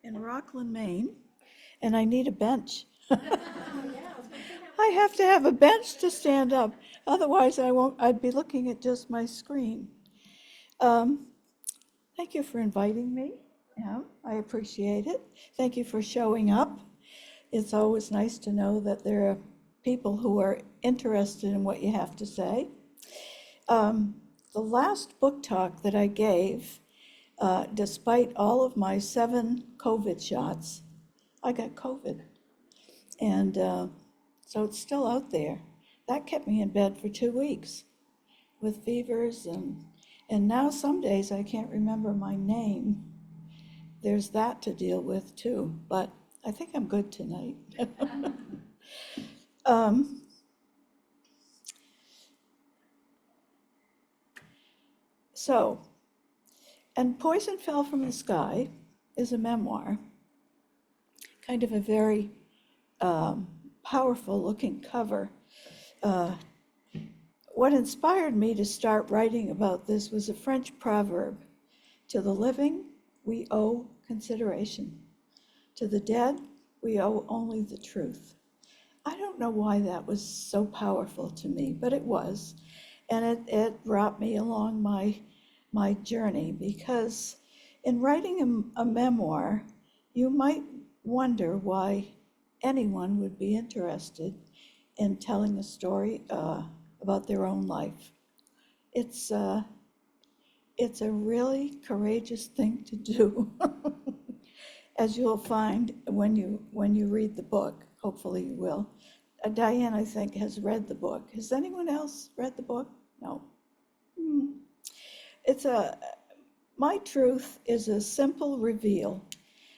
in Rockland, Maine, and I need a bench. I have to have a bench to stand up, otherwise I'd be looking at just my screen. Thank you for inviting me. Yeah, I appreciate it. Thank you for showing up. It's always nice to know that there are people who are interested in what you have to say. The last book talk that I gave, despite all of my 7 COVID shots, I got COVID. And so it's still out there. That kept me in bed for 2 weeks with fevers, and now some days I can't remember my name. There's that to deal with too, but I think I'm good tonight. And Poison Fell from the Sky is a memoir, kind of a very powerful looking cover. What inspired me to start writing about this was a French proverb: to the living, we owe consideration. To the dead, we owe only the truth. I don't know why that was so powerful to me, but it was. And it brought me along my journey, because in writing a memoir, you might wonder why anyone would be interested in telling a story about their own life. It's a really courageous thing to do, as you'll find when you read the book. Hopefully you will. Diane, I think, has read the book. Has anyone else read the book? No. My truth is a simple reveal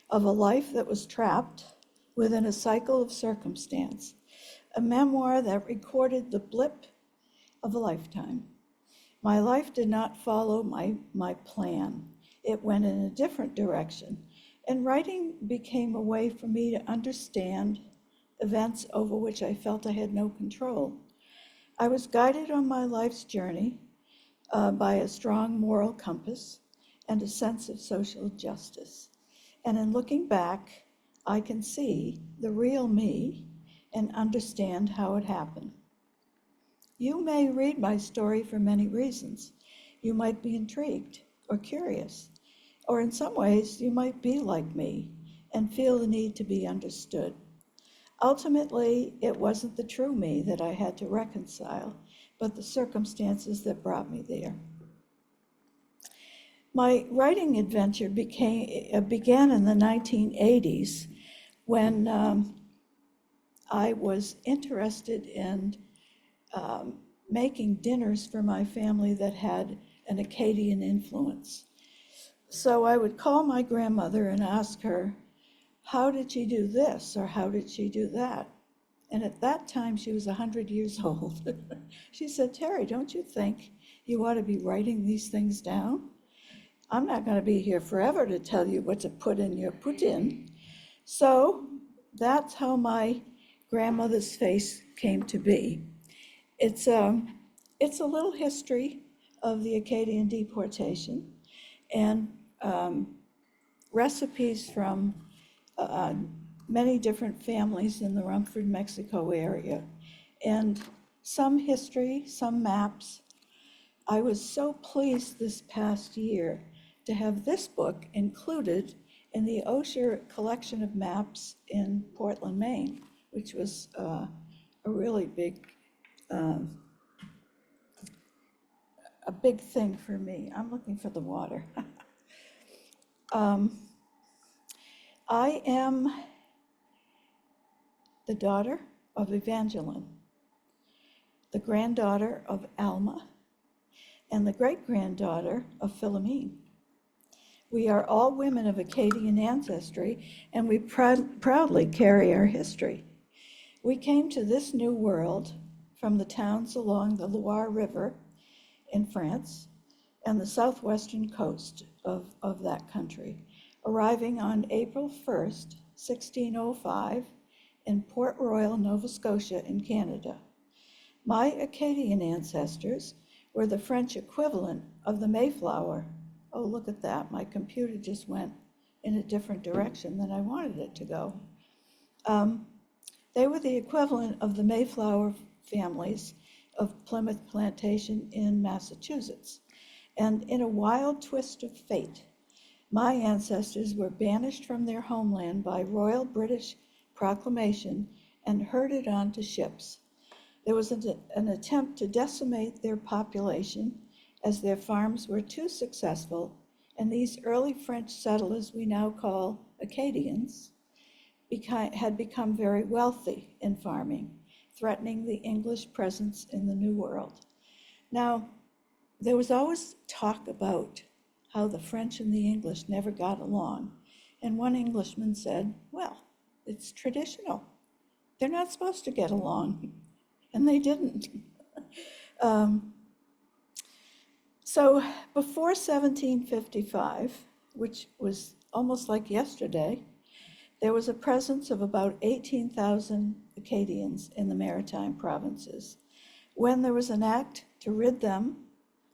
of a life that was trapped within a cycle of circumstance, a memoir that recorded the blip of a lifetime. My life did not follow my plan. It went in a different direction, and writing became a way for me to understand events over which I felt I had no control. I was guided on my life's journey by a strong moral compass and a sense of social justice. And in looking back, I can see the real me and understand how it happened. You may read my story for many reasons. You might be intrigued or curious, or in some ways you might be like me and feel the need to be understood. Ultimately, it wasn't the true me that I had to reconcile, but the circumstances that brought me there. My writing adventure began in the 1980s when I was interested in making dinners for my family that had an Acadian influence. So I would call my grandmother and ask her, how did she do this or how did she do that? And at that time, she was 100 years old. She said, Terry, don't you think you ought to be writing these things down? I'm not going to be here forever to tell you what to put in your pudding. So that's how my grandmother's face came to be. It's a little history of the Acadian deportation and recipes from many different families in the Rumford, Mexico area, and some history, some maps. I was so pleased this past year to have this book included in the Osher collection of maps in Portland, Maine, which was a really big thing for me. I'm looking for the water. I am the daughter of Evangeline, the granddaughter of Alma, and the great-granddaughter of Philomene. We are all women of Acadian ancestry, and we proudly carry our history. We came to this new world from the towns along the Loire River in France and the southwestern coast of that country, arriving on April 1st, 1605, in Port Royal, Nova Scotia in Canada. My Acadian ancestors were the French equivalent of the Mayflower. Oh, look at that, my computer just went in a different direction than I wanted it to go. They were the equivalent of the Mayflower families of Plymouth Plantation in Massachusetts. And in a wild twist of fate, my ancestors were banished from their homeland by royal British proclamation and herded onto ships. There was an attempt to decimate their population as their farms were too successful, and these early French settlers we now call Acadians had become very wealthy in farming, threatening the English presence in the New World. Now, there was always talk about how the French and the English never got along, and one Englishman said, well, it's traditional. They're not supposed to get along, and they didn't. So before 1755, which was almost like yesterday, there was a presence of about 18,000 Acadians in the maritime provinces. When there was an act to rid them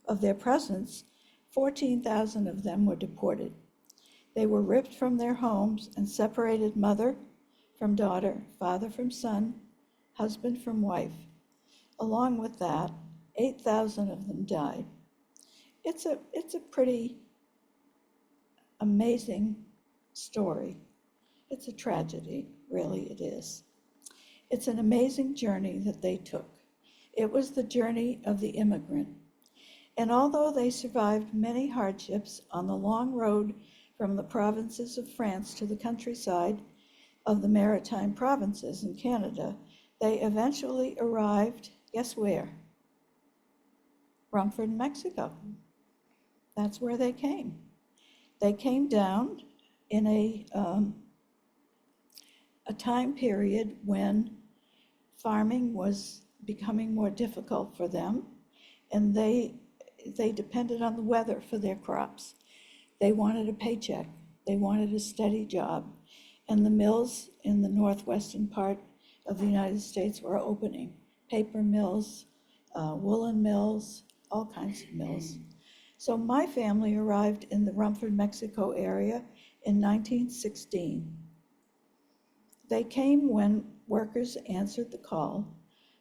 of their presence, 14,000 of them were deported. They were ripped from their homes and separated mother from daughter, father from son, husband from wife. Along with that, 8,000 of them died. It's a pretty amazing story. It's a tragedy, really it is. It's an amazing journey that they took. It was the journey of the immigrant. And although they survived many hardships on the long road from the provinces of France to the countryside of the maritime provinces in Canada, they eventually arrived, guess where? Rumford, Mexico. That's where they came. They came down in a time period when farming was becoming more difficult for them, and they depended on the weather for their crops. They wanted a paycheck. They wanted a steady job. And the mills in the northwestern part of the United States were opening. Paper mills, woolen mills, all kinds of mills. So my family arrived in the Rumford, Mexico area in 1916. They came when workers answered the call.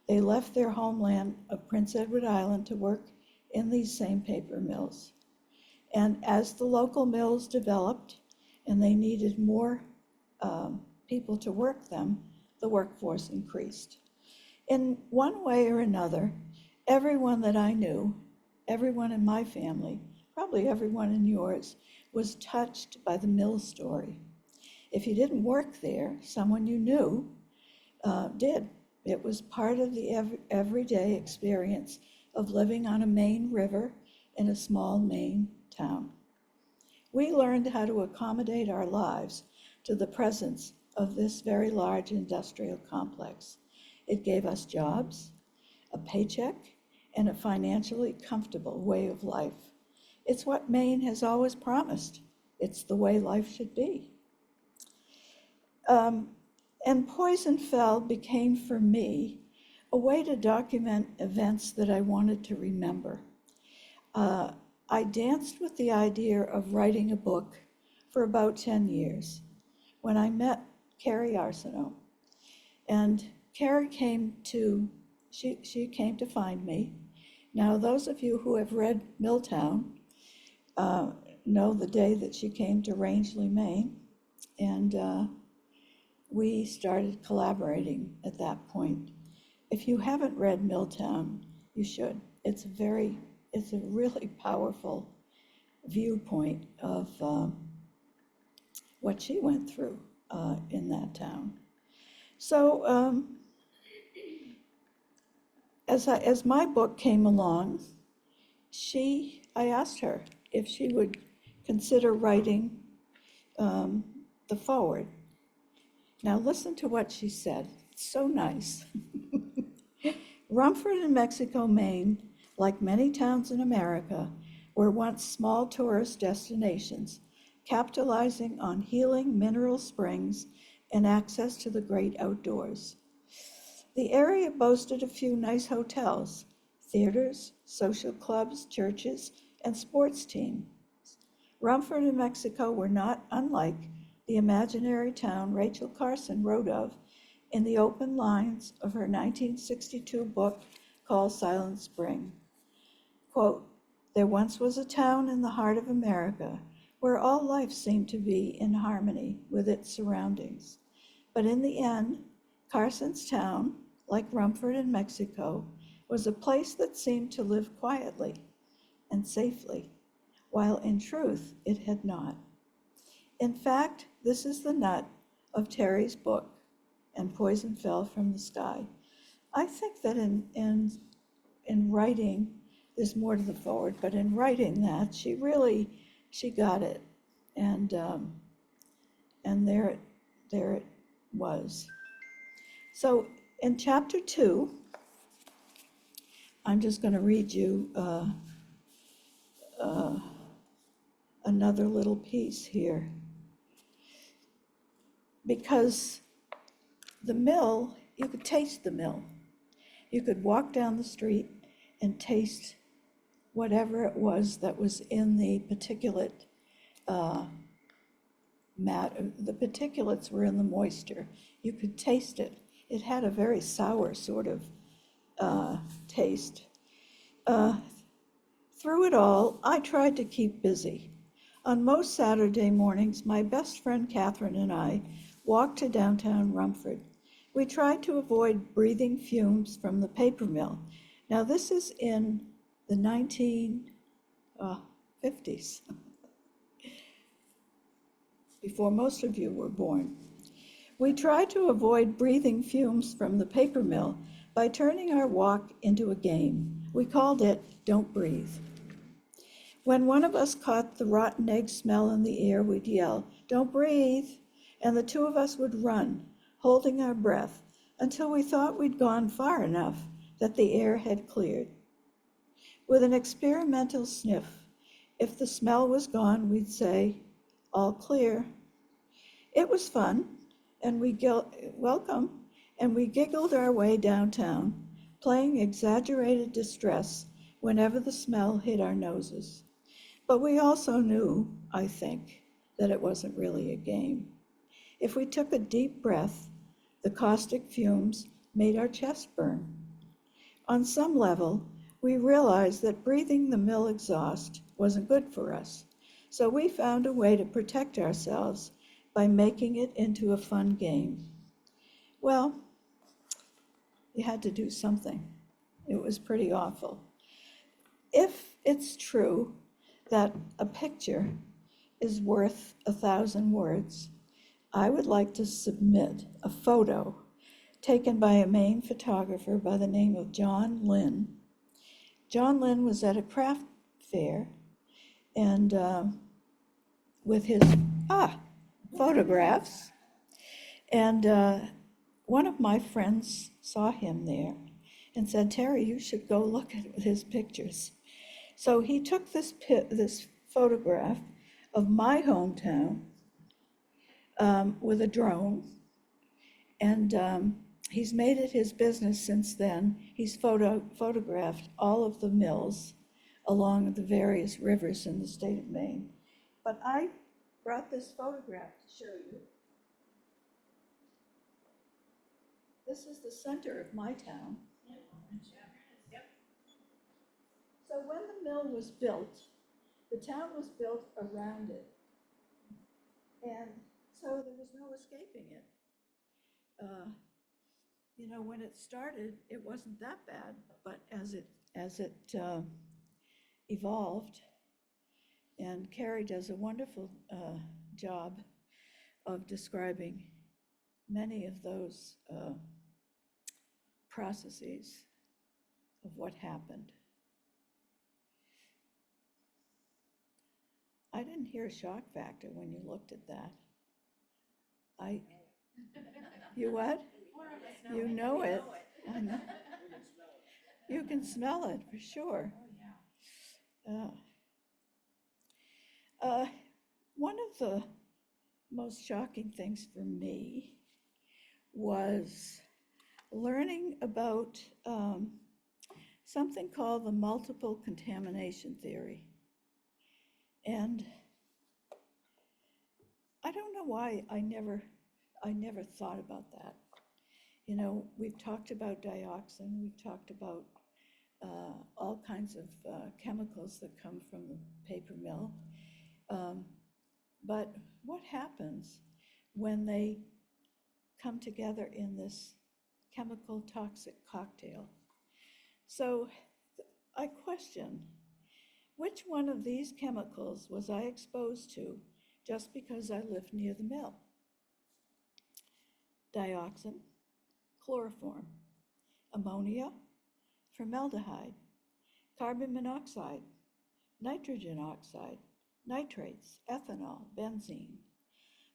They left their homeland of Prince Edward Island to work in these same paper mills. And as the local mills developed and they needed more people to work them, the workforce increased. In one way or another, everyone that I knew, everyone in my family, probably everyone in yours, was touched by the mill story. If you didn't work there, someone you knew did. It was part of the everyday experience of living on a Maine river in a small Maine town. We learned how to accommodate our lives to the presence of this very large industrial complex. It gave us jobs, a paycheck, and a financially comfortable way of life. It's what Maine has always promised. It's the way life should be. And Poison Fell became for me a way to document events that I wanted to remember. I danced with the idea of writing a book for about 10 years when I met Carrie Arsenault. And Carrie came to find me. Now, those of you who have read Milltown know the day that she came to Rangeley, Maine, and we started collaborating at that point. If you haven't read Milltown, you should. It's a really powerful viewpoint of what she went through in that town. So as my book came along, I asked her if she would consider writing the foreword. Now listen to what she said. It's so nice. Rumford and Mexico, Maine, like many towns in America, were once small tourist destinations, capitalizing on healing mineral springs and access to the great outdoors. The area boasted a few nice hotels, theaters, social clubs, churches, and sports teams. Rumford and Mexico were not unlike the imaginary town Rachel Carson wrote of in the open lines of her 1962 book called Silent Spring. Quote, "There once was a town in the heart of America where all life seemed to be in harmony with its surroundings. But in the end, Carson's town, like Rumford in Mexico, was a place that seemed to live quietly and safely, while in truth it had not. In fact, this is the nut of Terry's book, And Poison Fell from the Sky." I think that in writing, there's more to the forward, but in writing that, she got it, and there it was. So in chapter 2, I'm just going to read you another little piece here, because the mill, you could taste the mill. You could walk down the street and taste whatever it was that was in the particulate matter. The particulates were in the moisture. You could taste it. It had a very sour sort of taste. Through it all, I tried to keep busy. On most Saturday mornings, my best friend Catherine and I walked to downtown Rumford. We tried to avoid breathing fumes from the paper mill. Now, this is in the 1950s, before most of you were born. We tried to avoid breathing fumes from the paper mill by turning our walk into a game. We called it Don't Breathe. When one of us caught the rotten egg smell in the air, we'd yell, "Don't breathe," and the two of us would run, holding our breath, until we thought we'd gone far enough that the air had cleared. With an experimental sniff, if the smell was gone, we'd say, "All clear." It was fun, and we welcome, and we giggled our way downtown, playing exaggerated distress whenever the smell hit our noses. But we also knew, I think, that it wasn't really a game. If we took a deep breath, the caustic fumes made our chest burn. On some level, we realized that breathing the mill exhaust wasn't good for us, so we found a way to protect ourselves by making it into a fun game. Well, you had to do something. It was pretty awful. If it's true that a picture is worth 1,000 words, I would like to submit a photo taken by a Maine photographer by the name of John Lynn. John Lynn was at a craft fair and with his photographs, and one of my friends saw him there and said, "Terry, you should go look at his pictures." So he took this photograph of my hometown with a drone, and he's made it his business since then. He's photographed all of the mills along the various rivers in the state of Maine. But I brought this photograph to show you. This is the center of my town. So when the mill was built, the town was built around it. And so there was no escaping it. When it started, it wasn't that bad, but as it evolved, and Carrie does a wonderful job of describing many of those processes of what happened. I didn't hear a shock factor when you looked at that. You what? You know it. I know. You can smell it for sure. One of the most shocking things for me was learning about something called the multiple contamination theory. And I don't know why I never thought about that. You know, we've talked about dioxin, we've talked about all kinds of chemicals that come from the paper mill. But what happens when they come together in this chemical toxic cocktail? So I question, which one of these chemicals was I exposed to just because I lived near the mill? Dioxin, chloroform, ammonia, formaldehyde, carbon monoxide, nitrogen oxide, nitrates, ethanol, benzene,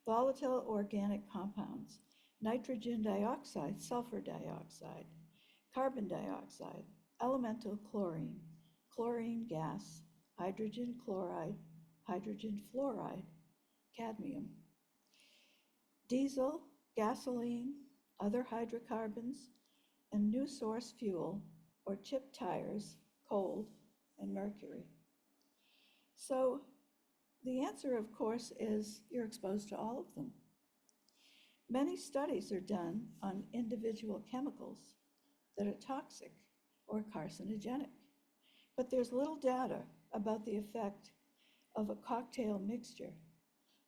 volatile organic compounds, nitrogen dioxide, sulfur dioxide, carbon dioxide, elemental chlorine, chlorine gas, hydrogen chloride, hydrogen fluoride, cadmium, diesel, gasoline, other hydrocarbons, and new source fuel or chip tires, coal, and mercury. So the answer, of course, is you're exposed to all of them. Many studies are done on individual chemicals that are toxic or carcinogenic, but there's little data about the effect of a cocktail mixture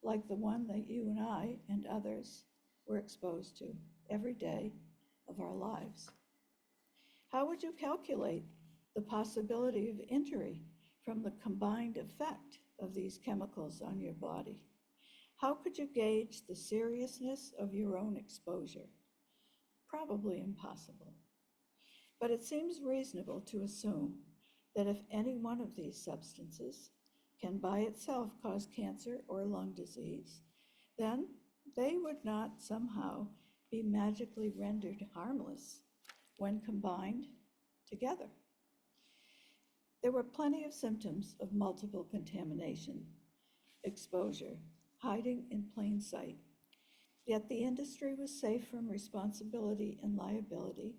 like the one that you and I and others were exposed to every day of our lives. How would you calculate the possibility of injury from the combined effect of these chemicals on your body? How could you gauge the seriousness of your own exposure? Probably impossible. But it seems reasonable to assume that if any one of these substances can by itself cause cancer or lung disease, then they would not somehow be magically rendered harmless when combined together. There were plenty of symptoms of multiple contamination exposure hiding in plain sight, yet the industry was safe from responsibility and liability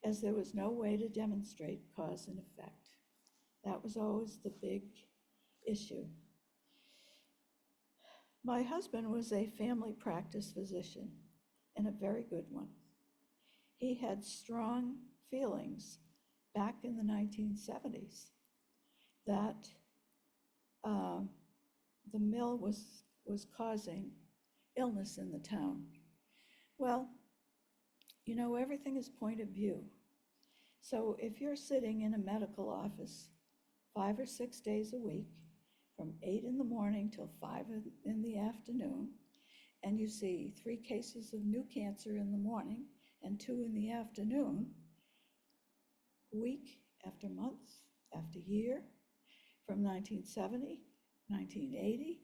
as there was no way to demonstrate cause and effect. That was always the big issue. My husband was a family practice physician and a very good one. He had strong feelings back in the 1970s that the mill was causing illness in the town. Well, you know, everything is point of view. So if you're sitting in a medical office 5 or 6 days a week, from 8 in the morning till 5 in the afternoon, and you see 3 cases of new cancer in the morning and 2 in the afternoon, week after month after year, from 1970, 1980,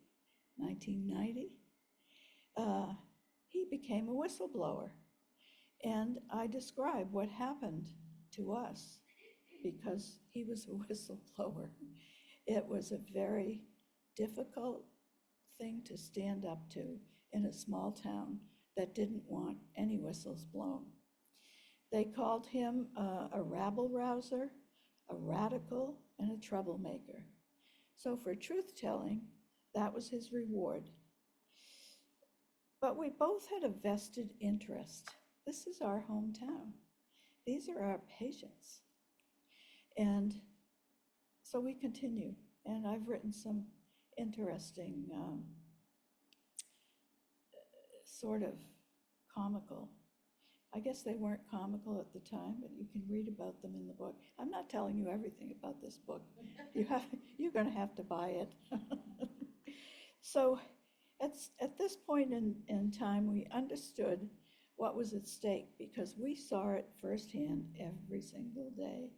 1990, he became a whistleblower. And I describe what happened to us because he was a whistleblower. It was a very difficult thing to stand up to in a small town that didn't want any whistles blown. They called him a rabble-rouser, a radical, and a troublemaker. So for truth-telling, that was his reward. But we both had a vested interest. This is our hometown. These are our patients. And so we continue. And I've written some interesting sort of comical. I guess they weren't comical at the time, but you can read about them in the book. I'm not telling you everything about this book. You're going to have to buy it. So at this point in time, we understood what was at stake because we saw it firsthand every single day.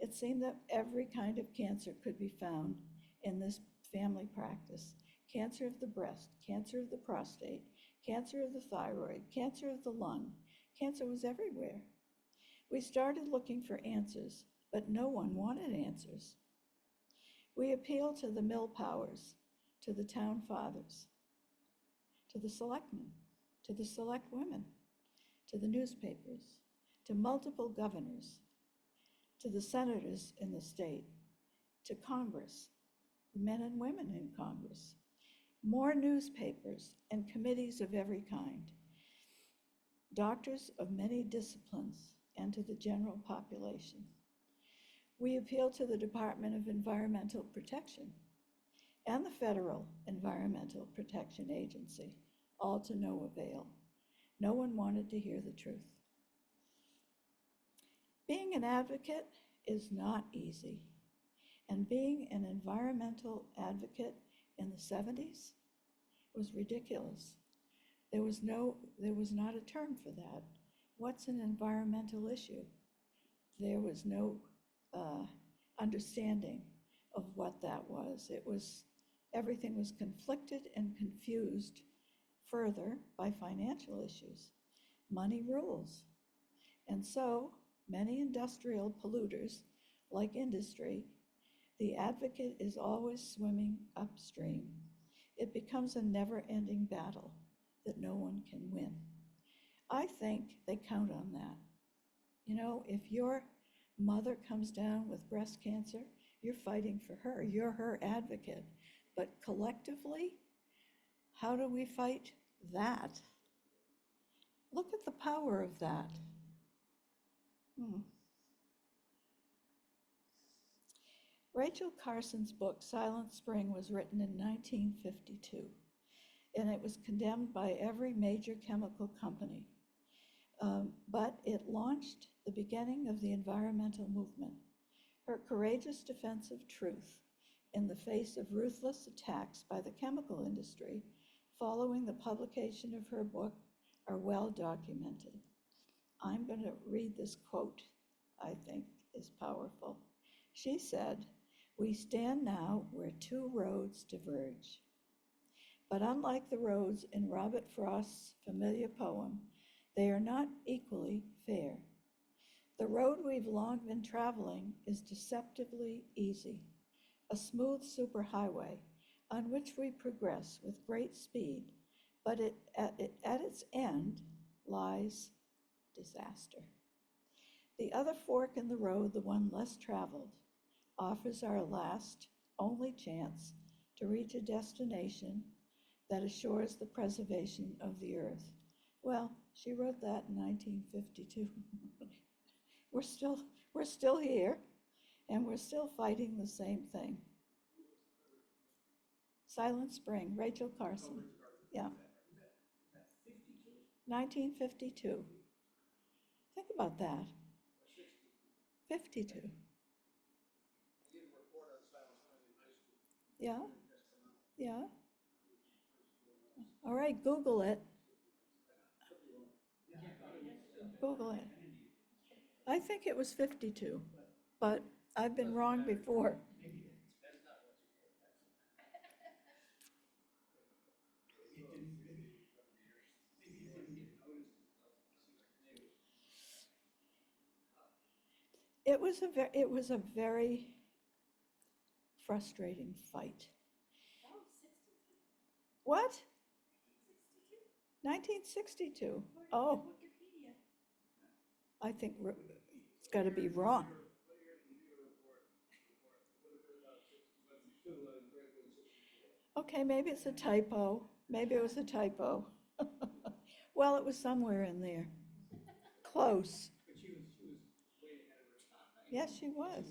It seemed that every kind of cancer could be found in this family practice. Cancer of the breast, cancer of the prostate, cancer of the thyroid, cancer of the lung. Cancer was everywhere. We started looking for answers, but no one wanted answers. We appealed to the mill powers, to the town fathers, to the selectmen, to the select women, to the newspapers, to multiple governors, to the senators in the state, to Congress, the men and women in Congress, more newspapers and committees of every kind, doctors of many disciplines, and to the general population. We appeal to the Department of Environmental Protection and the Federal Environmental Protection Agency, all to no avail. No one wanted to hear the truth. Being an advocate is not easy, and being an environmental advocate in the 70s was ridiculous. There was not a term for that. What's an environmental issue? There was no understanding of what that was. Everything was conflicted and confused further by financial issues. Money rules. And so many industrial polluters, like industry, the advocate is always swimming upstream. It becomes a never-ending battle that no one can win. I think they count on that. You know, if your mother comes down with breast cancer, you're fighting for her. You're her advocate. But collectively, how do we fight that? Look at the power of that. Rachel Carson's book, Silent Spring, was written in 1952, and it was condemned by every major chemical company. But it launched the beginning of the environmental movement. Her courageous defense of truth in the face of ruthless attacks by the chemical industry following the publication of her book are well documented. I'm going to read this quote, I think is powerful. She said, "We stand now where two roads diverge. But unlike the roads in Robert Frost's familiar poem, they are not equally fair. The road we've long been traveling is deceptively easy, a smooth superhighway on which we progress with great speed, but at its end lies disaster. The other fork in the road, the one less traveled, offers our last, only chance to reach a destination that assures the preservation of the earth." Well, she wrote that in 1952. We're still here, and we're still fighting the same thing. Silent Spring, Rachel Carson. Yeah. 1952. Think about that. 52. Yeah? Yeah? All right, Google it. Google it. I think it was 52, but I've been wrong before. It was a very frustrating fight. What? 1962. Oh, I think it's got to be wrong. Okay, maybe it's a typo. Maybe it was a typo. Well, it was somewhere in there. Close. But she was way ahead of her time. Yes, she was.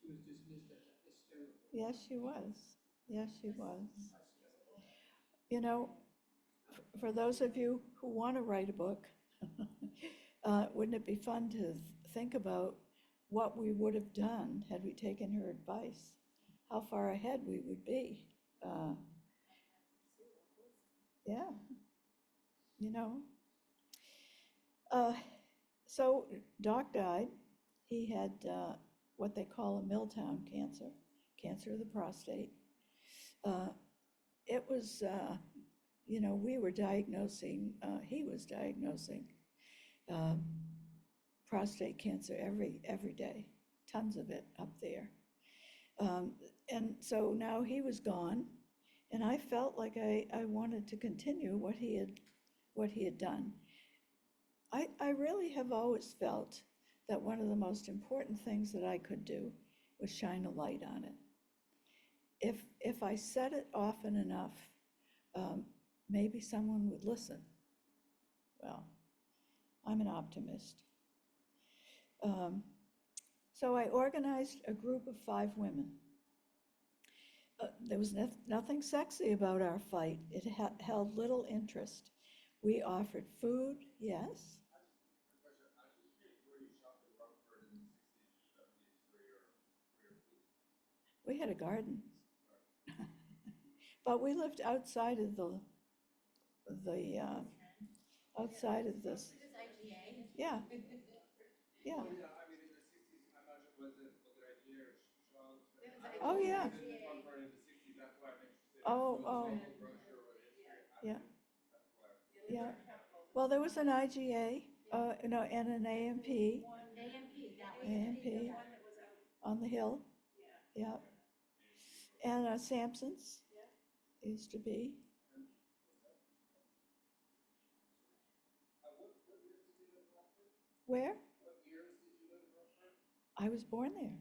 She was dismissed as hysterical. Yes, she was. Yes, she was. You know, for those of you who want to write a book, wouldn't it be fun to think about what we would have done had we taken her advice? How far ahead we would be. Yeah, you know. So Doc died. He had what they call a Milltown cancer, cancer of the prostate. It was, we were diagnosing, he was diagnosing prostate cancer every day, tons of it up there. And so now he was gone, and I felt like I wanted to continue what he had done. I really have always felt that one of the most important things that I could do was shine a light on it. If I said it often enough, maybe someone would listen. Well, I'm an optimist. So I organized a group of 5 women. There was nothing sexy about our fight. It held little interest. We offered food, yes. I just curious where you shopped in Rockford in the 60s and 70s for your food. We had a garden. But we lived outside of the outside of this. This IGA. Yeah, yeah. Oh, yeah, I mean, in the 60s, I imagine was it IGA or shops? It was I Oh, yeah. lived in Rockford in the 60s, that's why I'm interested. Oh, So oh. the local grocer or history, Yeah. that's why. Yeah. Well, there was an IGA, no, and an AMP AMP, that was AMP. the one that was out. on the hill. Yeah. And Sampson's used to be. What years did you live in Rockford? Where? What years did you live in Rockford? I was born there.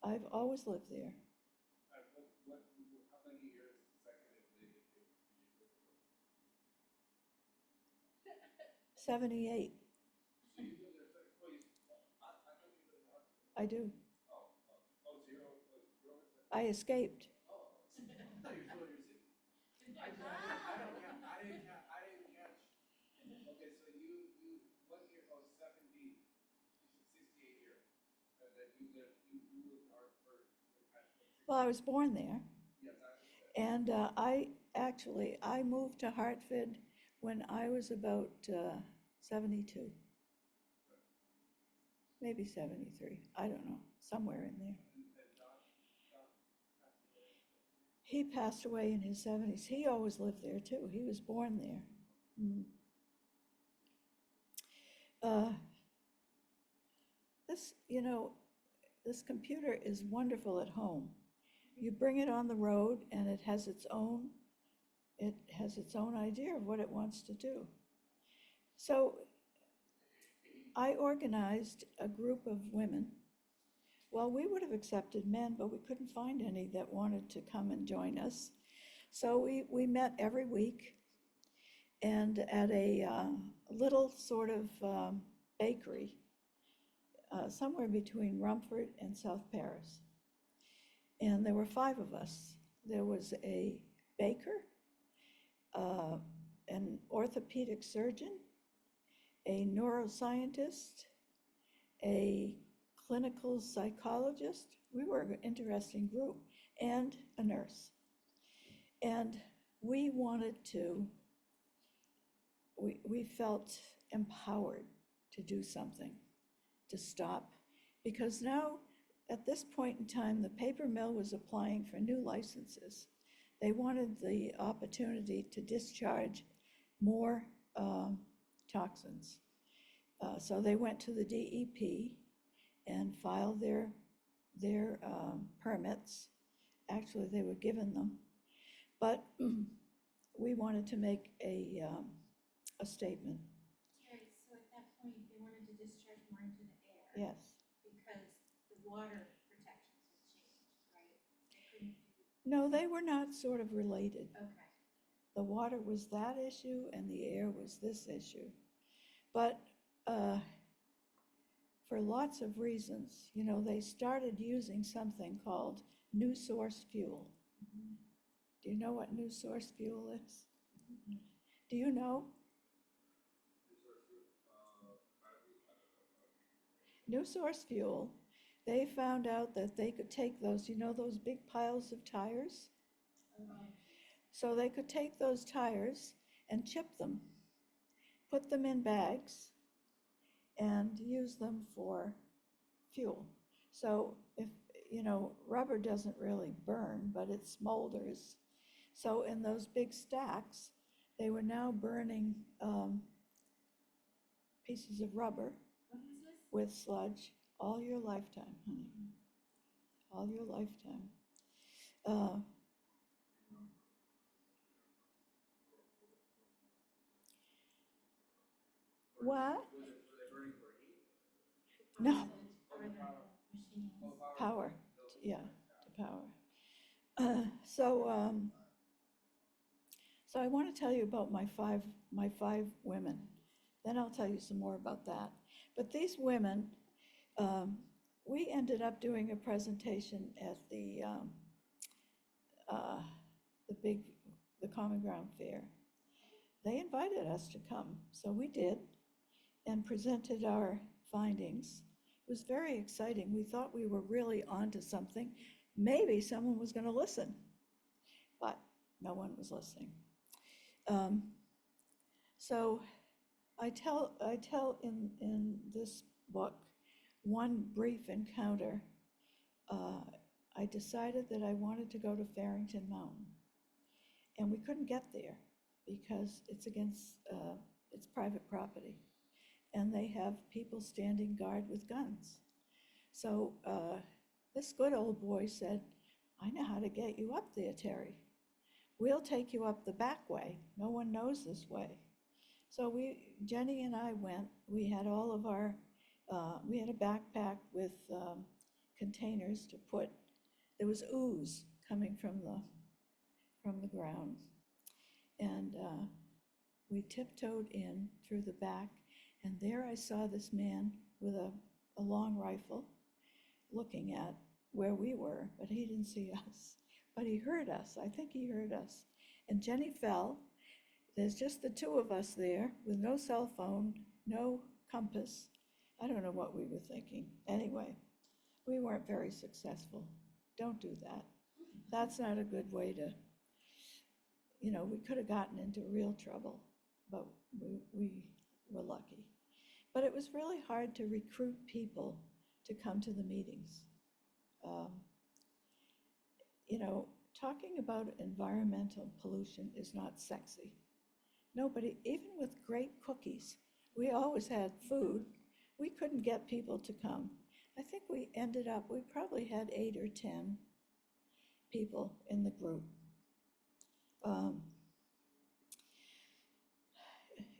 I've always lived there. How many years consecutively did you live in Rockford? 78. So you lived there, well, I thought you lived in Rockford. I do. So you're always there? I escaped. Oh, I thought you were still in your city. I didn't catch. Okay, so you, what year, 70, you said 68 years. And then you moved to Hartford. Well, I was born there. Yes, I understand. And I moved to Hartford when I was about 72. Maybe 73. I don't know. Somewhere in there. And Doc passed away. He passed away in his 70s. He always lived there too. He was born there. This computer is wonderful at home. You bring it on the road and it has its own idea of what it wants to do. So I organized a group of women. Well, we would have accepted men, but we couldn't find any that wanted to come and join us. So we met every week and at a little sort of bakery somewhere between Rumford and South Paris. And there were 5 of us. There was a baker, an orthopedic surgeon, a neuroscientist, a clinical psychologist. We were an interesting group, and a nurse. And we felt empowered to do something, to stop. Because now, at this point in time, the paper mill was applying for new licenses. They wanted the opportunity to discharge more toxins. So they went to the DEP and filed their permits. Actually, they were given them. But we wanted to make a statement. Terry, so at that point, they wanted to discharge more into the air. Yes. Because the water protections had changed, right? They couldn't do. No, they were not sort of related. Okay. The water was that issue and the air was this issue. But for lots of reasons, they started using something called new source fuel. Do you know what new source fuel is? Do you know? New source fuel, they found out that they could take those, those big piles of tires? So they could take those tires and chip them, put them in bags, and use them for fuel. So if, rubber doesn't really burn, but it smolders. So in those big stacks, they were now burning pieces of rubber What was this? with sludge all your lifetime, honey. All your lifetime. What? Were they burning for heat? No, Or the machines. power. Yeah, to power. So So I want to tell you about my five women. Then I'll tell you some more about that. But these women, we ended up doing a presentation at the Common Ground Fair. They invited us to come, so we did, and presented our findings. It was very exciting. We thought we were really onto something. Maybe someone was going to listen, but no one was listening. So I tell in this book one brief encounter. I decided that I wanted to go to Farrington Mountain, and we couldn't get there because it's it's private property, and they have people standing guard with guns. So this good old boy said, "I know how to get you up there, Terry. We'll take you up the back way. No one knows this way." So Jenny and I went. We had all of we had a backpack with containers to put. There was ooze coming from the ground, and we tiptoed in through the back, and there I saw this man with a long rifle looking at where we were, but he didn't see us. But he heard us. I think he heard us. And Jenny fell. There's just the two of us there with no cell phone, no compass. I don't know what we were thinking. Anyway, we weren't very successful. Don't do that. That's not a good way to, we could have gotten into real trouble, but we were lucky. But it was really hard to recruit people to come to the meetings. Talking about environmental pollution is not sexy. Nobody, even with great cookies, we always had food. We couldn't get people to come. I think we probably had 8 or 10 people in the group.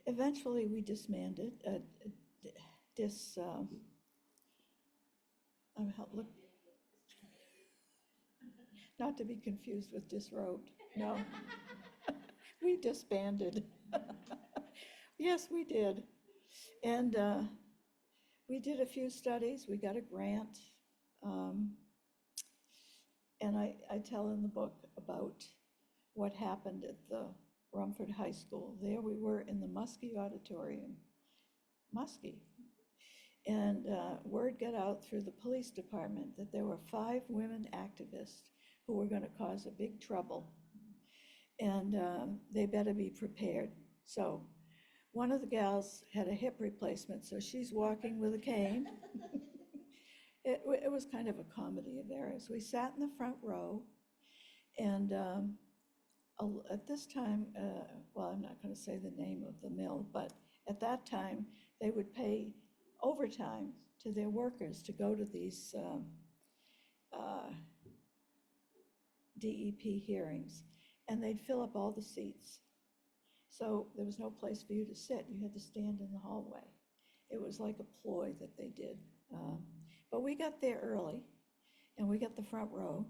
Eventually we disbanded, not to be confused with disrobed, no. We disbanded. Yes, we did. And we did a few studies. We got a grant. And I tell in the book about what happened at the Rumford High School. There we were in the Muskie Auditorium. Muskie. And word got out through the police department that there were 5 women activists who were going to cause a big trouble. And they better be prepared. So one of the gals had a hip replacement, so she's walking with a cane. It was kind of a comedy of errors. We sat in the front row, and at this time, I'm not going to say the name of the mill, but at that time, they would pay overtime to their workers to go to these DEP hearings, and they'd fill up all the seats. So there was no place for you to sit. You had to stand in the hallway. It was like a ploy that they did. But we got there early, and we got the front row,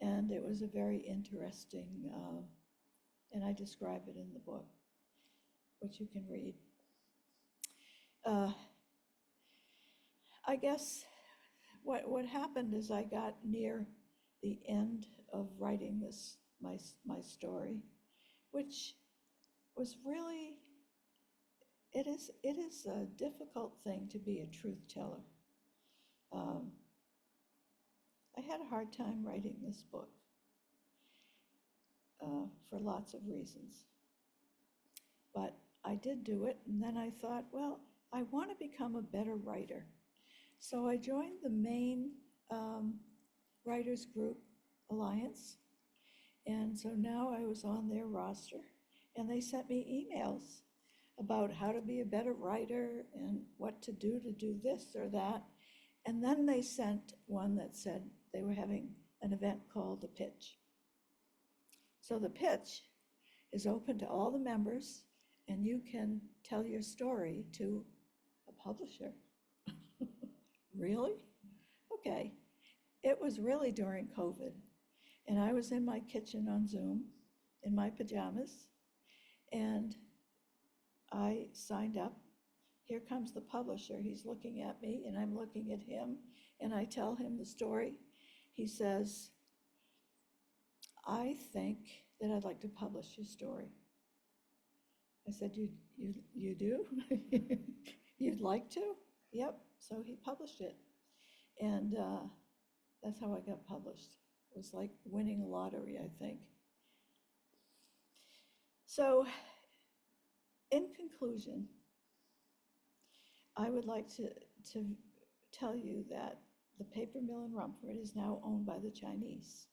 and it was a very interesting, and I describe it in the book, which you can read. I guess what happened is I got near the end of writing my story, which was really, it is a difficult thing to be a truth teller. I had a hard time writing this book for lots of reasons, but I did do it, and then I thought, well, I want to become a better writer. So I joined the Maine Writers Group Alliance, and so now I was on their roster, and they sent me emails about how to be a better writer and what to do this or that. And then they sent one that said they were having an event called The Pitch. So The Pitch is open to all the members, and you can tell your story to a publisher. Really? Okay. It was really during COVID, and I was in my kitchen on Zoom, in my pajamas, and I signed up. Here comes the publisher. He's looking at me, and I'm looking at him, and I tell him the story. He says, I think that I'd like to publish your story. I said, you do? You'd like to? Yep. So he published it. And that's how I got published. It was like winning a lottery, I think. So, in conclusion, I would like to tell you that the paper mill in Rumford is now owned by the Chinese.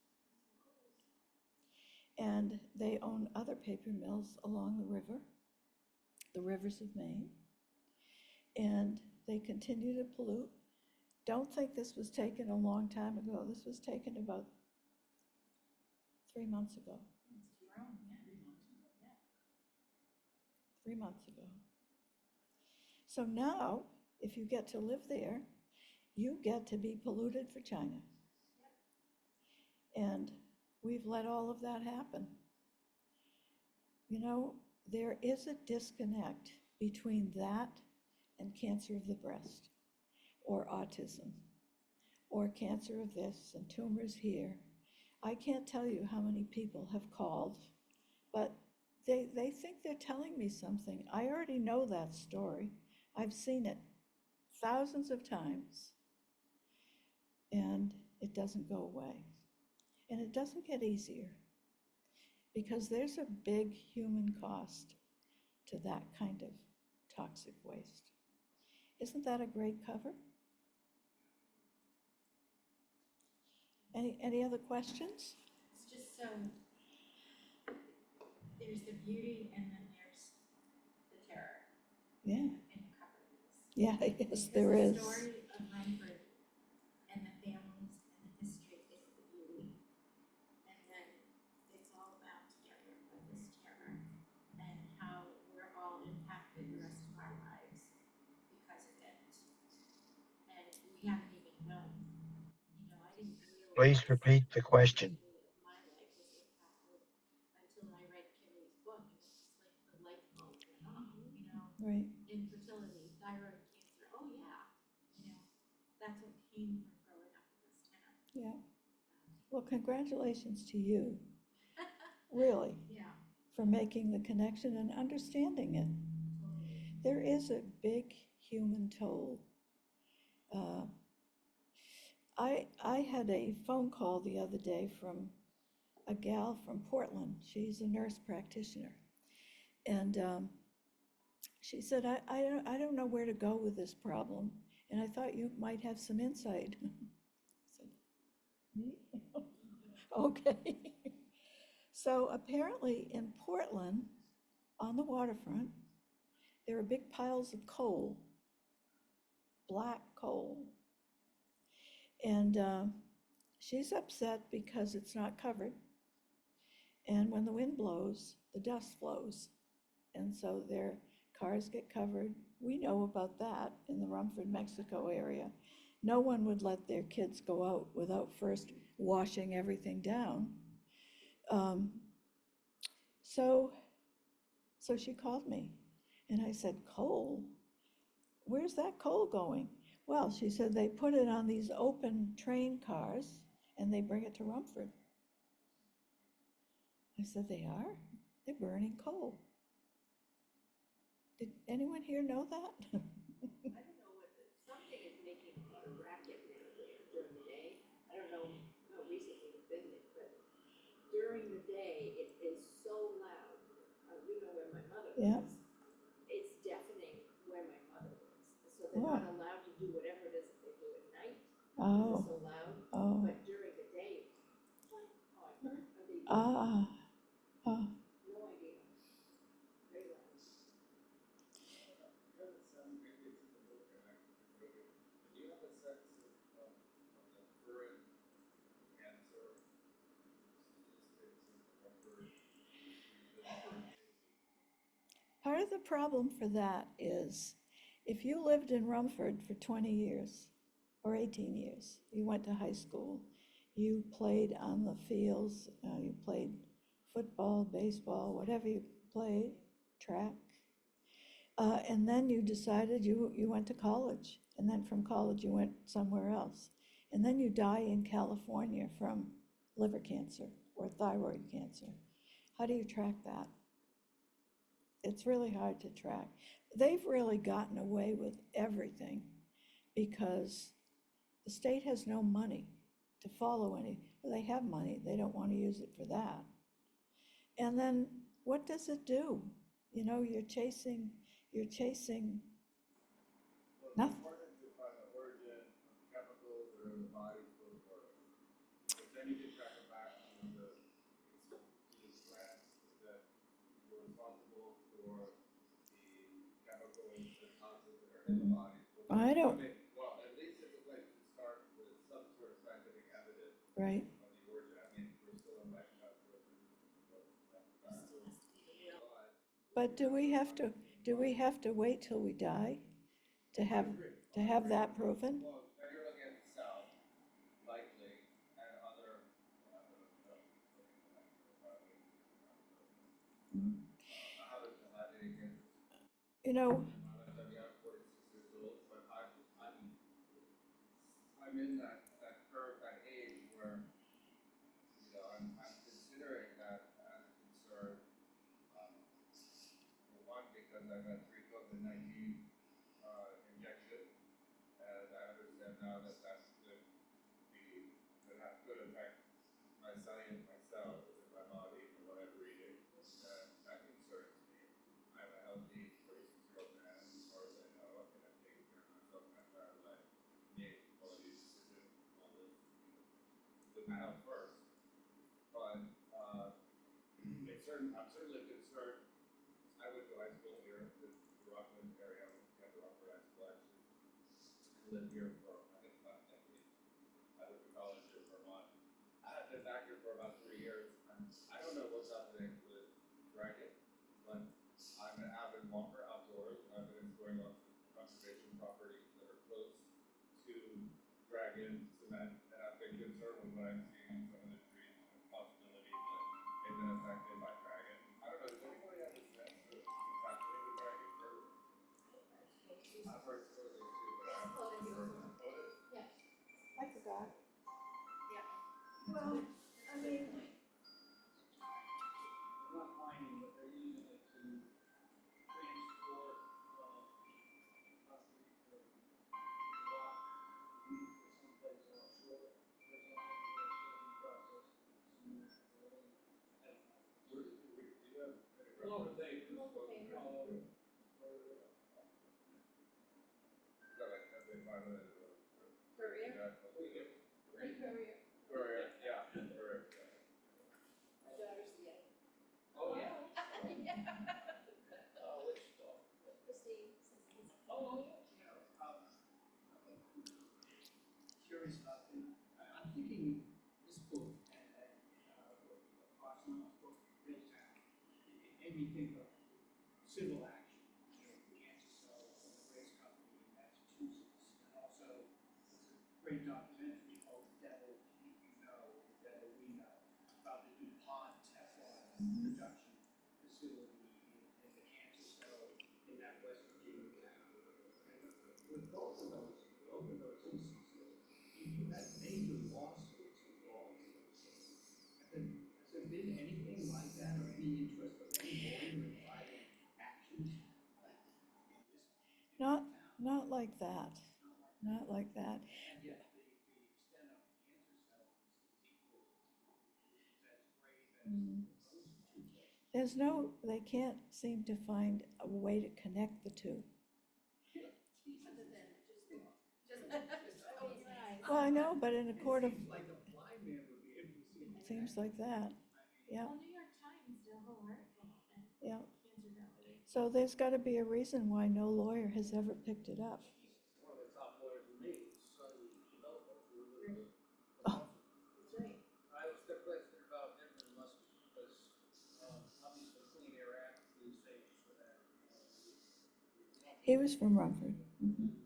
And they own other paper mills along the rivers of Maine. And they continue to pollute. Don't think this was taken a long time ago. This was taken about 3 months ago. It's grown, yeah. 3 months ago. So now, if you get to live there, you get to be polluted for China. And we've let all of that happen. You know, there is a disconnect between that and cancer of the breast, or autism, or cancer of this and tumors here. I can't tell you how many people have called, but they think they're telling me something. I already know that story. I've seen it thousands of times, and it doesn't go away. And it doesn't get easier, because there's a big human cost to that kind of toxic waste. Isn't that a great cover? Any other questions? It's just so, there's the beauty and then there's the terror Yeah, in covering this. yeah, yes, Because there the is. story of Rumford and the families and the history is the beauty. And then it's all bound together by this terror and how we're all impacted the rest of our lives because of it. And we haven't even known. You know, I didn't realize. Please repeat the question. My life was impacted until I read Carrie's book, and it's just like the light bulb went off, you know, Right, infertility, thyroid cancer, oh yeah, you know, that's what came from growing up in this town. yeah. Well, congratulations to you, really, Yeah, for making the connection and understanding it. totally. There is a big human toll. I had a phone call the other day from a gal from Portland. She's a nurse practitioner. And she said, I don't know where to go with this problem, and I thought you might have some insight. I said, me? Okay. So apparently in Portland, on the waterfront, there are big piles of coal, black coal. And she's upset because it's not covered. And when the wind blows, the dust flows. And so their cars get covered. We know about that in the Rumford, Mexico area. No one would let their kids go out without first washing everything down. So she called me, and I said, coal? Where's that coal going? Well, she said they put it on these open train cars, and they bring it to Rumford. I said, they are? They're burning coal. Did anyone here know that? I don't know what, something is making a lot of racket down there during the day. I don't know how recently you've been there, but during the day, it is so loud. You know where my mother Yeah. was. It's deafening where my mother was. So they're Oh. not allowed to do whatever it is that they do at night. Oh, It's so loud. oh, But during the day, oh, I've heard, are they, ah, ah. no idea. Very loud. You have a sense, maybe it's in the book, and I wrote it. Do you have a sense of the current cancer statistics in the Rumford region? Part of the problem for that is if you lived in Rumford for 20 years or 18 years, you went to high school, you played on the fields, you played football, baseball, whatever you played, track. And then you decided you went to college, and then from college you went somewhere else. And then you die in California from liver cancer or thyroid cancer. How do you track that? It's really hard to track. They've really gotten away with everything because the state has no money to follow any. Well, they have money, they don't want to use it for that. And then what does it do? You know, you're chasing Well, nothing. it's important to find the origin of chemicals that are in the body for the organ. But then you can track it back to the glands that were responsible for the chemical deposits that are in the body. I don't, Well, at least it's a place to start with some sort of scientific evidence right? of the origin. I mean, we're still in lifetime for it. But do we have to wait till we die to have that proven? Well, now you're looking at the cell, likely, and other, how does the have any cancers? You know, I'm young, 46 years old, but I'm in that curve, that age where, I'm considering that as a concern. For one, because I've had 3 COVID-19 injections, and I understand now that that's could affect my cellular, my cells in my body from what I'm reading, and that concerns me. I'm a healthy 46-year-old man, as far as I know, and I've taken care of myself my entire life, made quality decisions, all this, put my health first. But I'm certainly concerned. I went to high school here in the Rockland area. I went to Rockland High School actually. I lived here for, I think, about a decade. I went to college in Vermont. I've been back here for about 3 years. I don't know what's happening with dragon, but I'm an avid walker outdoors, and I've been exploring lots of conservation properties that are close to dragon cement, and I've been concerned with what I'm seeing in some of the trees and the possibility that they've been affected by dragon. I don't know, does anybody have a sense of what's happening with dragon fruit? I've heard stories too, but I haven't heard them. Yeah. I forgot. Yeah. Well, I mean, They're not mining, but they're using it to transport, possibly the rock to someplace offshore. Or something, or shipping process. I don't know. Where did you read, do you have any Local reference? paper. Local paper. Is that like, have they found it? Courier? Courier. Courier, yeah, courier. My daughter's the editor. Oh, yeah. Yeah. Which dog? Christine. Oh, yeah. Curious about it. I'm thinking this book, Foxman's book, Real Town, it made me think of civil action, cancer cells and the race company in Massachusetts. And also, there's a great documentary called The Devil You Know, The Devil We Know, about the DuPont Teflon production facility in the cancer cell in that West Virginia town. And with both of those instances, you had major lawsuits involved. Has there been anything like that, or any interest of any lawyer in filing actions? not like that. Not like that. And yet the extent of cancer cells is equal, is as grave as those two cases. They can't seem to find a way to connect the two. Other than just close your eyes. Well, I know, but in a court of, Seems like a blind man would be able to see that. seems like that, yeah, Well, New York Times did a whole article on yeah. Cancer Valley. So there's gotta be a reason why no lawyer has ever picked it up. One of the top lawyers in Maine, son developer. That's right. I was the question about him and Muskie, because, obviously Clean Air Act is famous for that. He was from Rumford. Mhm.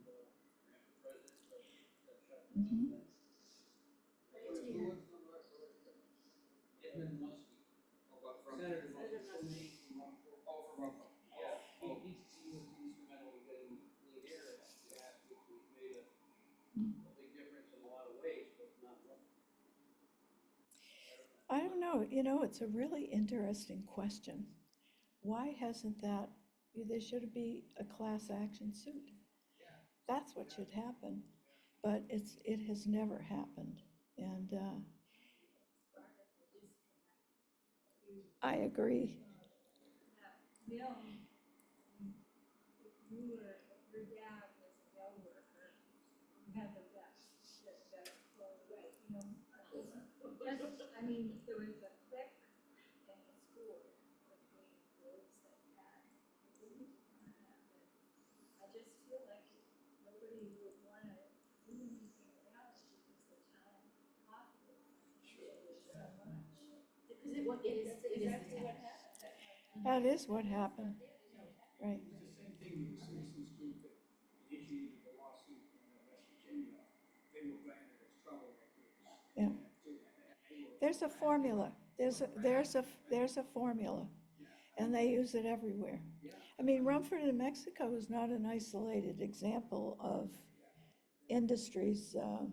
Mhm. Edmund Muskie. Oh, but it's a really interesting question. Why hasn't that, there should be a class action suit. Yeah. That's what should happen, but it has never happened. And Start as a disconnect. I agree. Mill, if your dad was a mill worker, you had the best, clothes, I mean, there was a clique in the school between those that had, I just feel like nobody would wanna do anything about it because the town hospital was so much. Because it is the town. That is what happened, right? It was the same thing with the citizens group that initiated the lawsuit in West Virginia. They were branded as troublemakers. Yeah. And they were- There's a formula. There's a formula, and they use it everywhere. Yeah. I mean, Rumford, New Mexico is not an isolated example of industry's They were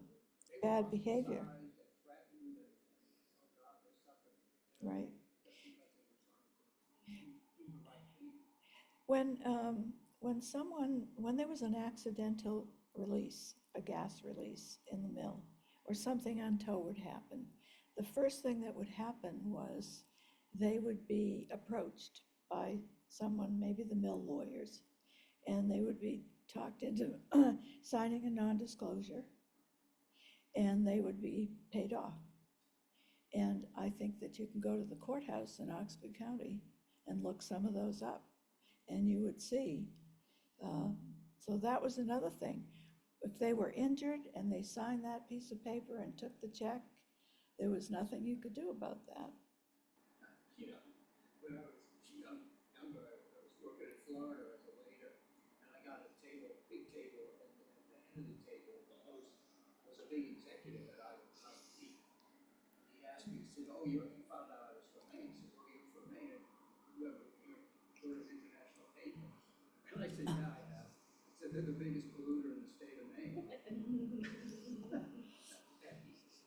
bad behavior, ostracized and threatened and, oh God, they suffered. right? Just because they were trying to do the right thing. When there was an accidental release, a gas release in the mill, or something untoward happened, the first thing that would happen was they would be approached by someone, maybe the mill lawyers, and they would be talked into signing a non-disclosure, and they would be paid off. And I think that you can go to the courthouse in Oxford County and look some of those up, and you would see. So that was another thing. If they were injured and they signed that piece of paper and took the check, there was nothing you could do about that. You know, when I was younger, I was working in Florida as a waiter, and I got a table, big table, and at the end of the table, the host was a big executive at I eat. He asked me, he said, "Oh, you found out I was from Maine." He said, "Oh, you're from Maine, and you're international paper." And I said, "Yeah, I have." He said, "They're the biggest polluter in the state of Maine." And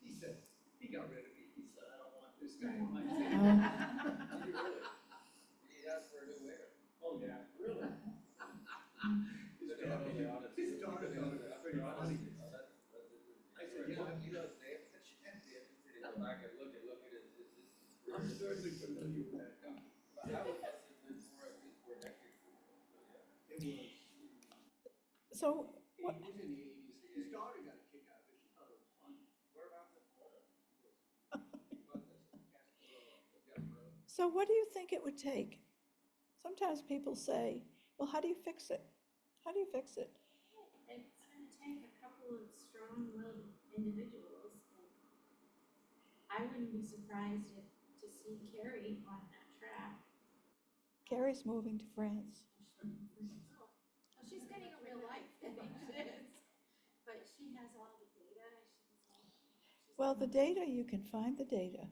he said, he got rid of me. He said, "I don't want this guy in my Oh. team." Did you really? Did you ask for a new waiter? Oh, yeah, really? His They're not really daughter, honest. his daughter thought it was pretty funny. Oh, that's interesting. I said, yeah. Well, you know his name? I'd be interested to go back and look at his I'm certainly familiar with that company. But how was it for at least 4 decades? So, It was, So, it what, was in the eighties. His daughter got a kick out of it. She thought it was funny. whereabouts in Florida? Well, that's Gasparilla. so what do you think it would take? Sometimes people say, well, how do you fix it? How do you fix it? It's gonna take a couple of strong-willed individuals, and I wouldn't be surprised to see Carrie on that track. Carrie's moving to France. Oh, she's getting a real life, I think she is. But she has all the data, she's. Well, the data, you can find the data,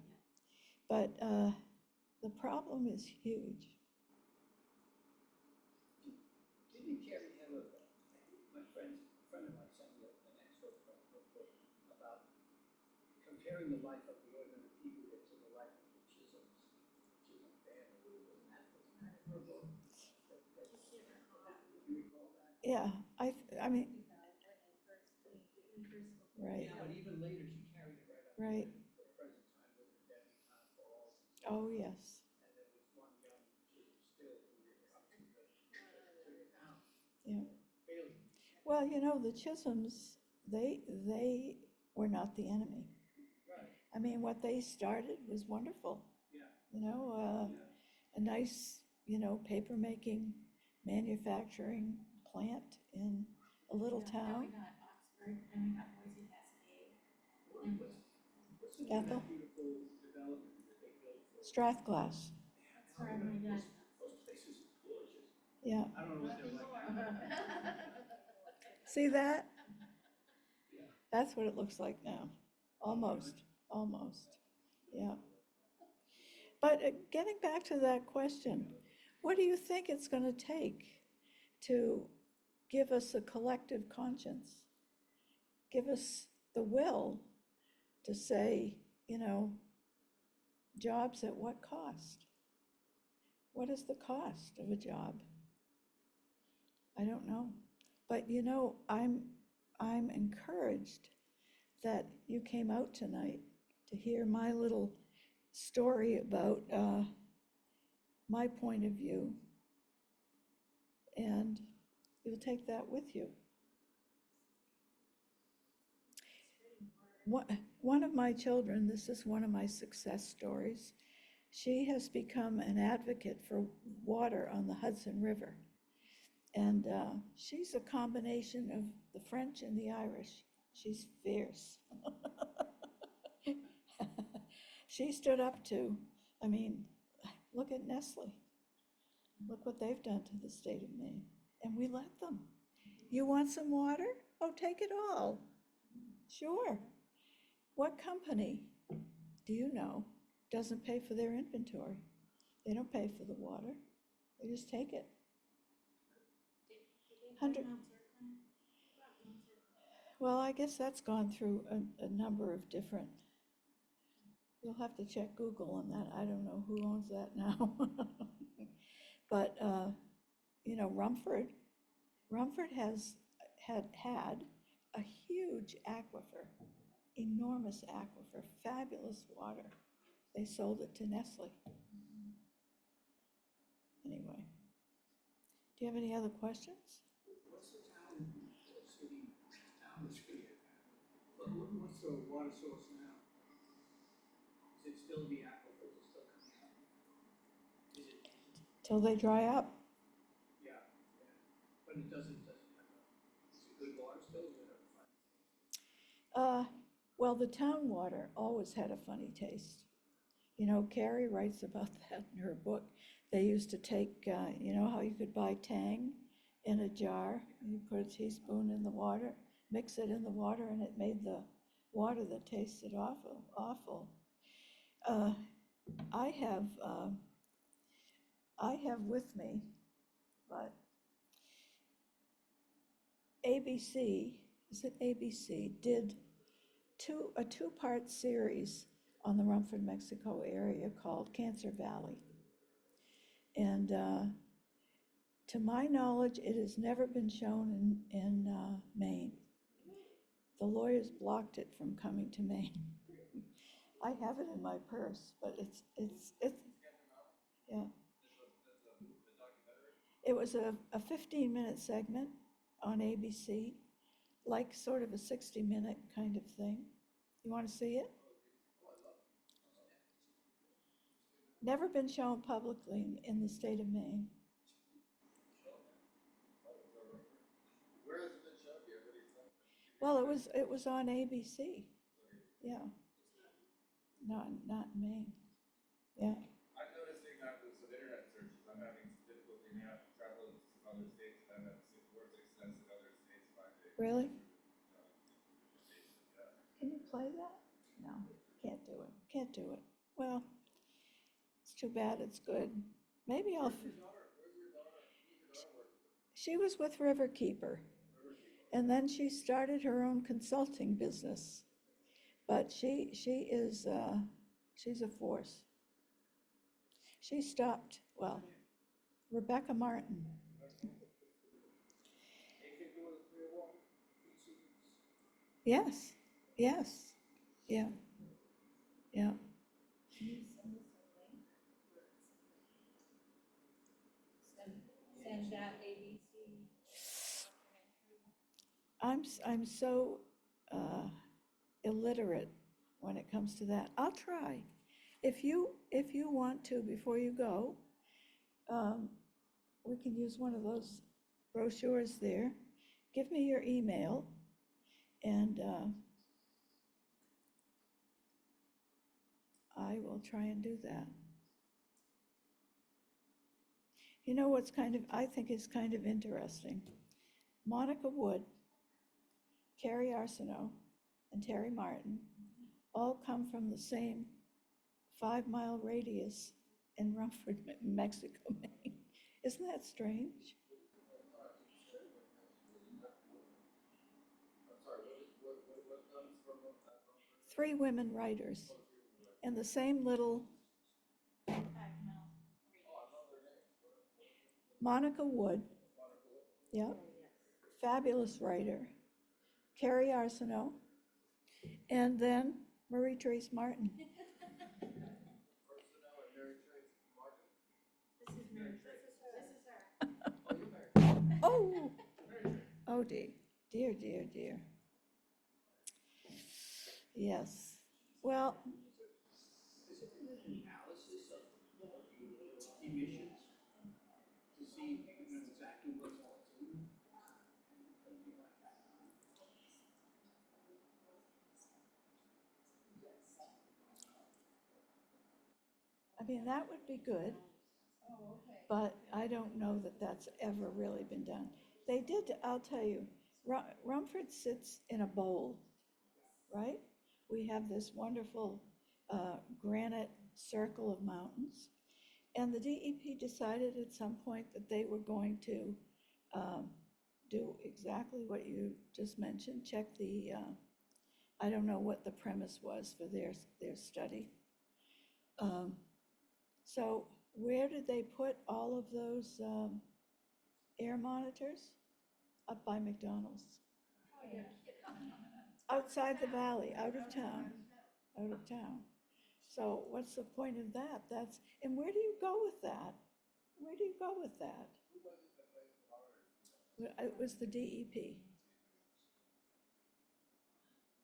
but the problem is huge. Didn't Carrie have my friend of mine sent me an excerpt from her book about comparing the life of the ordinary people to the life of the Chisholm family. Wasn't that her book? Do you recall that? Yeah, I mean, right, Yeah, but even later, she carried it right up. Right. To the present time with the debutante balls. oh, yes, And there was one young Chisholm still who would come to the town. yeah. Failed. Well, the Chisholms, they were not the enemy. Right, I mean, what they started was wonderful. yeah. A nice, paper-making, manufacturing plant in a little Then we town. got Oxford, then we got Boise Cascade. What's the name of Ethel? that beautiful development that they built for? Strathglass, That's where my dad. Those places are gorgeous. yeah. I don't know what they're like. See that? Yeah. That's what it looks like now. Almost, yeah. But getting back to that question, what do you think it's going to take to give us a collective conscience? Give us the will to say, jobs at what cost? What is the cost of a job? I don't know. But you know, I'm encouraged that you came out tonight to hear my little story about my point of view. And you'll take that with you. One of my children, this is one of my success stories, she has become an advocate for water on the Hudson River. And she's a combination of the French and the Irish. She's fierce. She stood up to, I mean, look at Nestle. Look what they've done to the state of Maine. And we let them. You want some water? Oh, take it all. Sure. What company, do you know, doesn't pay for their inventory? They don't pay for the water. They just take it. Did they buy 100 Mount Zircon? What about Mount Zircon? Well, I guess that's gone through a number of different, you'll have to check Google on that. I don't know who owns that now. But, you know, Rumford has had a huge aquifer, enormous aquifer, fabulous water. They sold it to Nestle. Anyway, do you have any other questions? What's the town, or city, town, or city? What's the water source now? Is it still the aquifer, is it still coming out? Is it, Till they dry up. yeah, yeah, but it doesn't have a, is it good water still, or is it a fine? Well, the town water always had a funny taste. You know, Carrie writes about that in her book. They used to take, you know how you could buy Tang in a jar? You put a teaspoon in the water, mix it in the water, and it made the water that tasted awful, awful. I have with me, but ABC, is it ABC, did a two-part series on the Rumford, Mexico area called Cancer Valley. And to my knowledge, it has never been shown in Maine. The lawyers blocked it from coming to Maine. I have it in my purse, but it's yeah. It was a 15-minute segment on ABC, like sort of a 60-minute kind of thing. You want to see it? Never been shown publicly in the state of Maine. Where has it been shown? Do you have any stuff? Well, it was on ABC. Yeah. Not in Maine. Yeah. I'm noticing that with some internet searches, I'm having some difficulty now traveling to some other states that have more success in other states finding. Really? Information, Can you play that? No, can't do it. Can't do it. Well, it's too bad. It's good. Maybe I'll. Where's your daughter? Who's your daughter working with? She was with Riverkeeper, and then she started her own consulting business. But she's a force. She stopped, well, Rebecca Martin. Yes, yes, yeah, yeah. Can you send us a link for send that ABC documentary? I'm so illiterate when it comes to that. I'll try. If you want to, before you go, we can use one of those brochures there. Give me your email, and I will try and do that. You know what's I think is kind of interesting? Monica Wood, Carrie Arsenault, and Terry Martin all come from the same 5-mile radius in Rumford, Mexico, Maine. Isn't that strange? I'm sorry, what comes from that? 3 women writers in the same little Monica Wood, yeah, Oh, yes. fabulous writer. Carrie Arsenault, and then Marie Thérèse Martin. Personnel and Mary Trace Martin. This is Mary Mary. Trace. This is her. Oh, you're Mary. Oh, Mary Trace. oh dear, dear, dear, dear. Yes, well, Has there been an analysis of the emissions to see, exactly what's all in? I mean, that would be good, Oh, okay. but I don't know that that's ever really been done. They did, I'll tell you, Rumford sits in a bowl, right? We have this wonderful granite circle of mountains. And the DEP decided at some point that they were going to do exactly what you just mentioned, check the, I don't know what the premise was for their study. So where did they put all of those air monitors? Up by McDonald's, Oh, yeah. outside the valley, out of town. So what's the point of that? And where do you go with that? Where do you go with that? Who was it that placed the order? It was the DEP.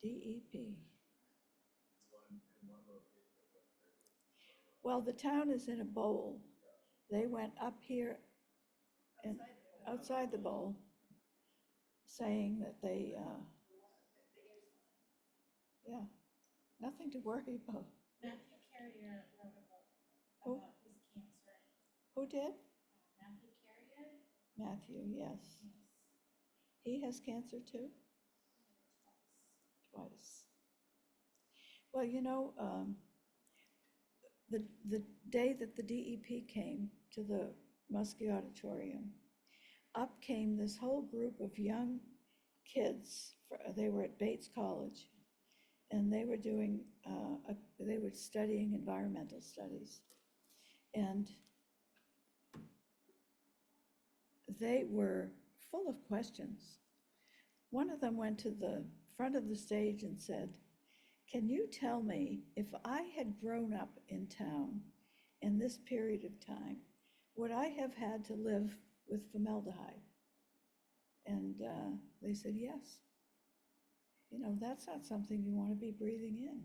DEP. In one location, it was there. Well, the town is in a bowl. They went up here and outside the bowl, saying that they, yeah, nothing to worry about. Matthew Carrier wrote a book Who? about his cancer. Who did? Matthew Carrier? Matthew, yes. Yes. He has cancer too? Twice. Twice. Well, the day that the DEP came to the Muskie Auditorium, up came this whole group of young kids. They were at Bates College, and they were doing, they were studying environmental studies. And they were full of questions. One of them went to the front of the stage and said, "Can you tell me, if I had grown up in town in this period of time, would I have had to live with formaldehyde?" And they said, yes. That's not something you want to be breathing in.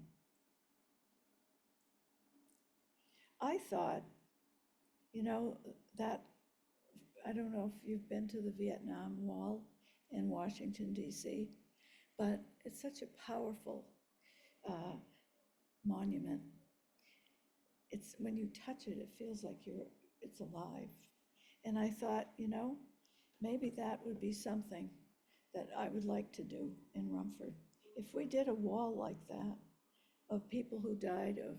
I thought, that, I don't know if you've been to the Vietnam Wall in Washington, D.C., but it's such a powerful monument. It's, when you touch it, it feels like it's alive. And I thought, maybe that would be something that I would like to do in Rumford. If we did a wall like that of people who died of,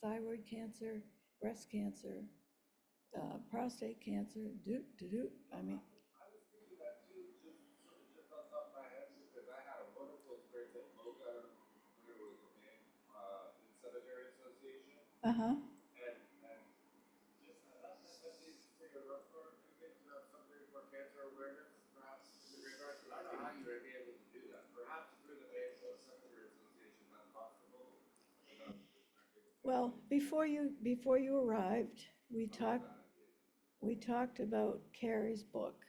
thyroid cancer, breast cancer, prostate cancer, I mean, I was thinking that too, just on top of my head, because I had a wonderful experience at Loga, when it was the Maine, Cemetery Association, uh-huh, and just, not necessarily to take a rough for, maybe to have something for cancer awareness, perhaps in regards to, I don't know how you would be able to do that, perhaps through the Maine Cemetery Association, that's possible. well, before you arrived, we talked about Carrie's book.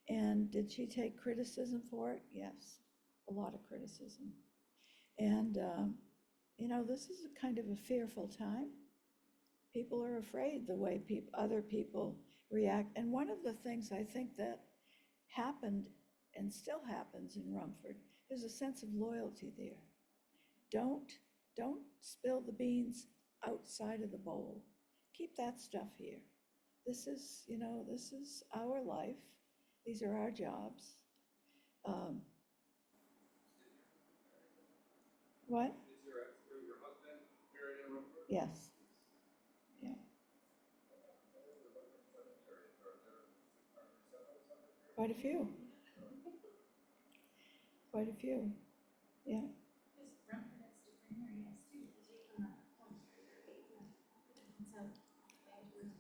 And did she take criticism for it? Yes, a lot of criticism. And, this is a kind of a fearful time. People are afraid the way other people react. And one of the things I think that happened and still happens in Rumford, there's a sense of loyalty there. Don't spill the beans outside of the bowl. Keep that stuff here. This is our life. These are our jobs. What? Is your husband buried in Rumford? Yes. Yeah. Quite a few. Quite a few. Yeah. There's Rumford has different areas too, because you come up. And so, they were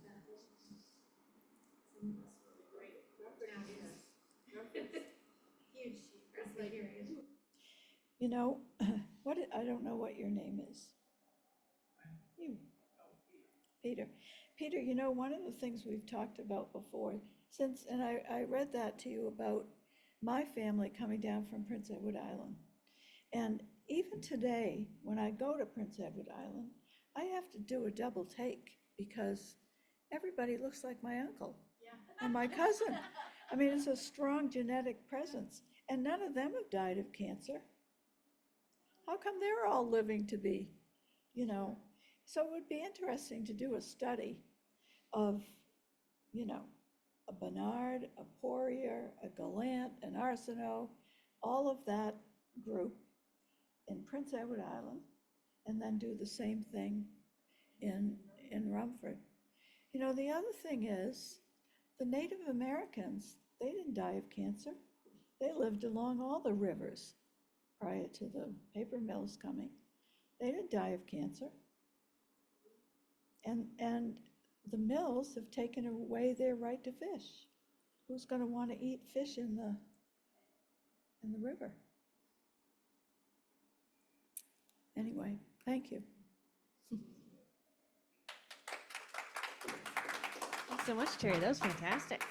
that. You know, I don't know what your name is. You, Peter. Peter, you know, one of the things we've talked about before, and I read that to you about my family coming down from Prince Edward Island. And even today, when I go to Prince Edward Island, I have to do a double take because everybody looks like my uncle and my cousin. I mean, it's a strong genetic presence, and none of them have died of cancer. How come they're all living to be, you know? So it would be interesting to do a study of, you know, a Bernard, a Poirier, a Gallant, an Arsenault, all of that group in Prince Edward Island, and then do the same thing in Rumford. You know, the other thing is, the Native Americans, they didn't die of cancer. They lived along all the rivers prior to the paper mills coming. They didn't die of cancer. And the mills have taken away their right to fish. Who's going to want to eat fish in the river? Anyway, thank you. Thanks so much, Terry. That was fantastic.